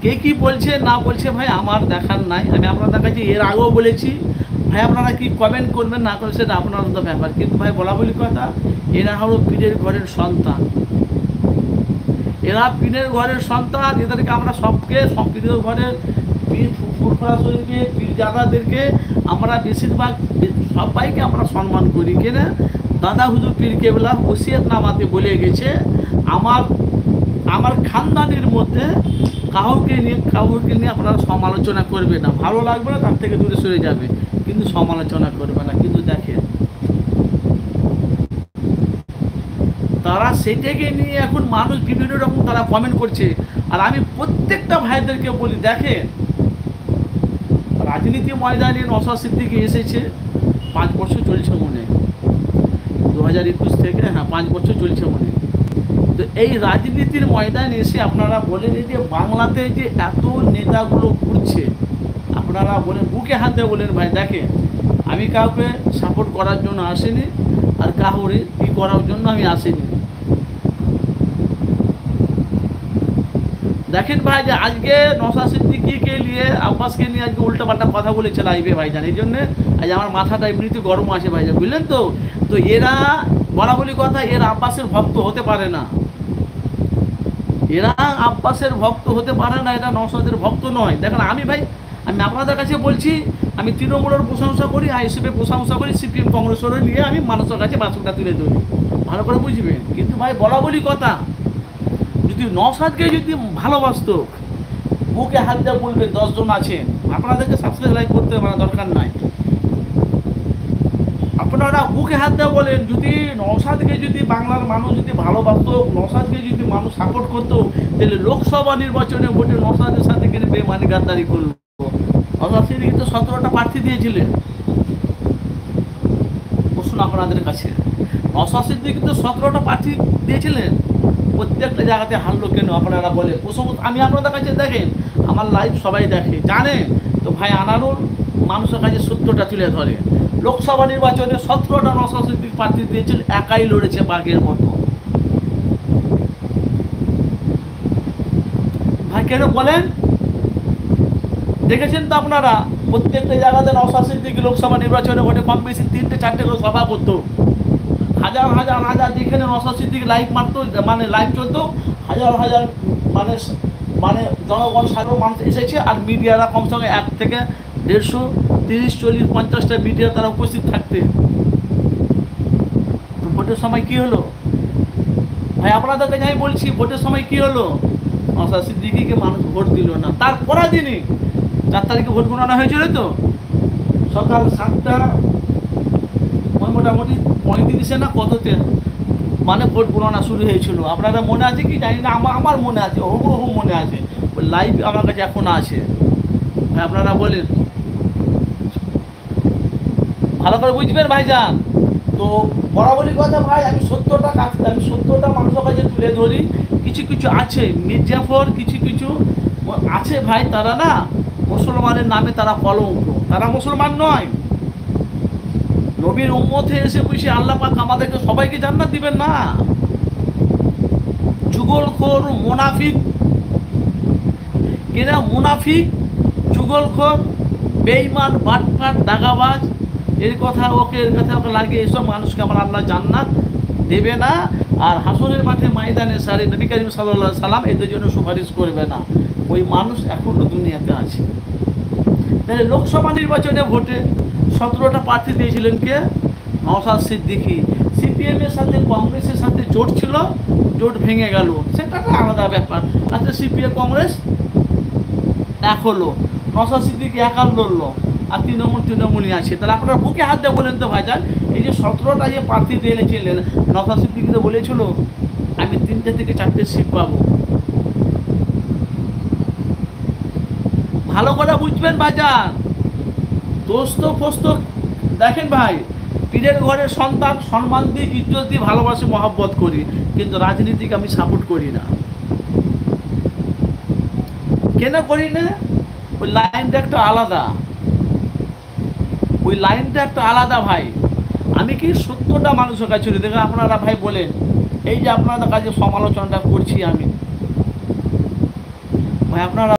কে কি বলছে না বলছে ভাই আমার দেখার নাই। আমি আপনাদের কাছে এর আগেও বলেছি ভাই, আপনারা কি কমেন্ট করবেন না করবেন সেটা আপনাদের তো ব্যাপার, কিন্তু ভাই বলা বলি কথা, এরা হলো পীরের ঘরের সন্তান, এরা পীরের ঘরের সন্তান। এদেরকে আমরা সবকে সব পীরের ঘরের পীর ফুরফুরা শরীফকে পীরজাদাদেরকে আমরা বেশিরভাগ সবাইকে আমরা সম্মান করি। কেন? দাদা হুজুর পীর কেবলা ওসিয়তনামাতে বলে গেছে, আমার আমার খানদানের মধ্যে কাউকে নিয়ে আপনারা সমালোচনা করবে না, ভালো লাগবে না তার থেকে দূরে সরে যাবে, কিন্তু সমালোচনা করবে না। কিন্তু দেখেন তারা সেটাকে নিয়ে এখন মানুষ বিভিন্ন রকম তারা কমেন্ট করছে। আর আমি প্রত্যেকটা ভাইদেরকে বলি, দেখেন রাজনীতি ময়দানে নওশাদ সিদ্দিকী এসেছে 5 বছর চলছে মনে, 2021 থেকে, হ্যাঁ 5 বছর চলছে মনে। তো এই রাজনীতির ময়দানে এসে আপনারা বলেন যে বাংলাতে যে এত নেতাগুলো ঘুরছে, আপনারা বলেন বুকে হাত দিয়ে বলেন ভাই দেখেন আমি কাউকে সাপোর্ট করার জন্য আসিনি, আর কাউরে ই করার জন্য আমি আসিনি। দেখেন ভাই যে আজকে নওশাদ সিদ্দিকীকে নিয়ে আব্বাসকে নিয়ে আজকে উল্টাপাল্টা কথা বলেছে লাইভে ভাইজান, এই জন্যে আজ আমার মাথাটা এমনিতে গরম আসে ভাইজান, বুঝলেন তো। তো এরা বলা বলি কথা, এরা আব্বাসের ভক্ত হতে পারে না, এরা আব্বাসের ভক্ত হতে পারে না, এরা নওশাদের ভক্ত নয়। দেখেন আমি ভাই, আমি আপনাদের কাছে বলছি, আমি তৃণমূলের প্রশংসা করি, আইএসএফের প্রশংসা করি, সিপিএম কংগ্রেসের নিয়ে আমি মানুষের কাছে বাসুকটা তুলে ধরি, ভালো করে বুঝবেন। কিন্তু ভাই বলা বলি কথা, যদি নওশাদকে যদি ভালোবাসত বুকে হাত দিয়ে বলবেন 10 জন আছেন, আপনাদেরকে সাবস্ক্রাইব লাইক করতে দরকার নাই, আপনারা বুকে হাত দিয়ে বলেন যদি নওশাদকে যদি বাংলার মানুষ যদি ভালোবাসত, নওশাদকে যদি মানুষ সাপোর্ট করতো, তাহলে লোকসভা নির্বাচনে ভোটে নওশাদের সাথে কিন্তু বেমানি গাদ্দারি করলো। নওশাদ সিদ্দিকী তো 17টা প্রার্থী দিয়েছিলেন, প্রশ্ন আপনাদের কাছে, নওশাদ সিদ্দিকী তো 17টা প্রার্থী দিয়েছিলেন, প্রত্যেকটা জায়গাতে হারলো কেন আপনারা বলে প্রশ্ন। আমি আপনাদের কাছে দেখেন আমার লাইভ সবাই দেখে জানে, তো ভাই আনারুল মানুষের কাছে সত্যটা তুলে ধরে। লোকসভা নির্বাচনে 17টা নওশাদ সিদ্দিকী প্রার্থী দিয়েছিল, একাই লড়েছে বাঘের মতো। ভাই কেন বলেন? দেখেছেন তো আপনারা প্রত্যেকটা জায়গাতে নওশাদ সিদ্দিকী লোকসভা নির্বাচনে ভোটে কম বেশি 3টে-4টে করে সভা করতো, হাজার হাজার হাজার, যেখানে নওশাদ সিদ্দিকী লাইভ মারতো, মানে লাইভ চলতো, হাজার হাজার মানে মানে জনগণ সাধারণ মানুষ এসেছে, আর মিডিয়ারা কমসে কম 1 থেকে 150, 30, 40, 50টা মিডিয়া তারা উপস্থিত থাকতে। তো ভোটের সময় কি হলো ভাই? আপনাদেরকে আমি বলছি ভোটের সময় কি হলো? নওশাদ সিদ্দিকীকে মানুষ ভোট দিল না। তার পরের দিনই 4 তারিখে ভোট গণনা হয়েছিল, তো সকাল 7টা মোটামুটি 35 না কততে মানে ভোট গণনা শুরু হয়েছিল। আপনারা মনে আছে কি জানি না, আমার মনে আছে, হুবহু মনে আছে, লাইভ আমার কাছে এখন আছে। আপনারা বলেন, ভালো করে বুঝবেন ভাইজান। তো বরাবরই কথা ভাই, আমি 70টা মানুষের কাছে তুলে ধরি। কিছু কিছু আছে মির্জাফর, কিছু কিছু আছে ভাই, তারা না মুসলমানের নামে তারা কলঙ্ক, তারা মুসলমান নয়। নবীর উম্মতে এসে বসে আল্লাহ পাক আমাদেরকে সবাইকে জান্নাত দিবেন না। যুগলখোর, মুনাফিক, এরা মুনাফিক, যুগলখোর, বেঈমান, বাটপাট, দাগাবাজ, এর কথা ওকে লাগে, এসব মানুষকে আমার আল্লাহ জান্নাত দেবে না। আর হাসরের মাঠে ময়দানে সারে নবী করিম সাল্লাল্লাহু আলাইহি সাল্লাম এদের জন্য সুপারিশ করবে না। ওই মানুষ এখনো দুনিয়াতে আছে। তাহলে লোকসভা নির্বাচনে ভোটে 17টা প্রার্থী দিয়েছিলেন কে? নওশাদ সিদ্দিকী। সিপিএমের সাথে কংগ্রেসের সাথে জোট ছিল, জোট ভেঙে গেল, সেটা একটা আলাদা ব্যাপার। আচ্ছা সিপিএম কংগ্রেস এক হলো, নওশাদ সিদ্দিকী একা লড়লো, আর তৃণমূলই আছে। তাহলে আপনারা বুকে হাত দিয়ে বলেন তো ভাইজান, এই যে 17টা যে প্রার্থী দিয়েছিলেন, নওশাদ সিদ্দিকী তো বলেছিল আমি 3টে থেকে 4টে সিট পাবো। ভালো করে বুঝবেন ভাইজান, দোস্ত ফোস্ত দেখেন ভাই, পীরের ঘরের সন্তান, সম্মান দিয়ে, ইজ্জত দিয়ে, ভালোবাসি, মহব্বত করি, কিন্তু রাজনীতিকে আমি সাপোর্ট করি না। কেন করি না? ওই লাইনটা একটা আলাদা, ওই লাইনটা একটা আলাদা ভাই। আমি কি 70টা মানুষের কাছে দেখে আপনারা ভাই বলেন, এই যে আপনাদের কাছে সমালোচনাটা করছি আমি ভাই, আপনারা